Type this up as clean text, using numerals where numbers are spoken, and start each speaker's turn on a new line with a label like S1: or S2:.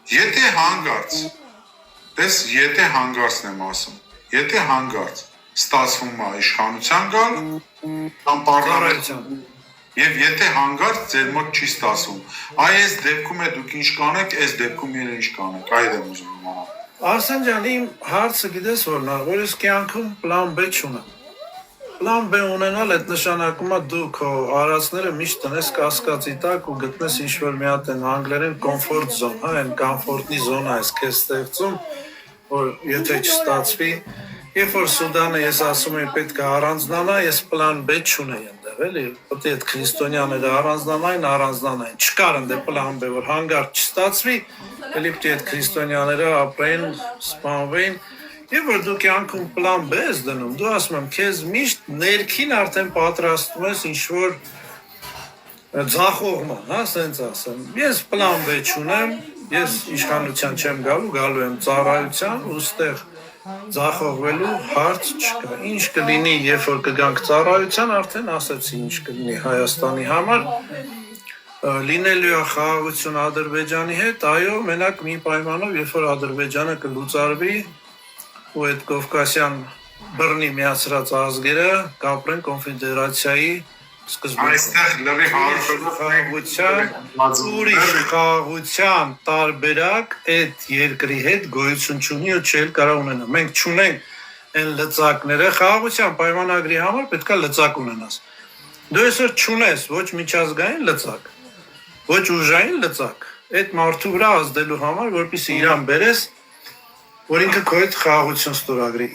S1: Եթե հանգարց, եթե հանգարցն եմ ասում, եթե հանգարց ստացվում է իշխանության գալ կամ պարլամենտ եւ եթե հանգարց ձեր մոտ չի ստացվում, այս դեպքում է դուք ինչ կանեք, այս դեպքում էլ ինչ կանեք, այդ եմ ուզում իմանալ։
S2: Արսեն ջան, իմ հարցը գիտես որն է, որ ես կյանքում պլան B չունեմ։ Պլան B ունենալ այդ նշանակում է դու քո արածները միշտ տնես կասկածի տակ ու գտնես ինչ-որ մի հատ են անգլերեն comfort zone, հա, այն կոմֆորտի զոնա ես քեզ ստեղծում, որ եթե չստացվի, երբ որ Սուդանը ես ասում եմ պետք է առանձնանա, ես պլան B չունեի այնտեղ, էլի, պետք է այդ քրիստոնյաները առանձնանային, չկար այնտեղ պլան B, որ հանգարց չստացվի, էլի պետք է այդ քրիստոնյաները ապրեն, սպանվեն, եւ որ դու կյանքում պլան B ես դնում, դու ասում եմ, քեզ միշտ ներքին արդեն պատրաստում ես ինչ-որ ձախողման, հա, սենց ասեմ, ես պլան B չունեմ, ես իշխանության չեմ գալու եմ ծառայության, ու ստեղ ձախողվելու հարց չկա, ինչ կլինի, երբ որ կգանք ծառայության, արդեն ասացի ինչ կլինի Հայաստանի համար, լինելու է խաղաղություն Ադրբեջանի հետ, այո, մենակ մի պայմանով, երբ որ Ադրբեջանը կլուծարվի, ու այդ Կովկասյան բռնի միացրած ազգերը կապրեն կոնֆեդերացիայի սկզբունքով։
S1: Այստեղ լրի
S2: ուրիշ խաղաղության տարբերակ այդ երկրի հետ գոյություն չունի ու չէ կարող ունենա։ Մենք չունենք այն լծակները, խաղաղության պայմանագրի համար պետք է լծակ ունենաս։ Դու այսօր չունես ոչ միջազգային լծակ, ոչ ուժային լծակ, այդ մարդու վրա ազդելու համար, որպեսզի իրան բերես, որ ինքը քո հետ խաղաղություն ստորագրի։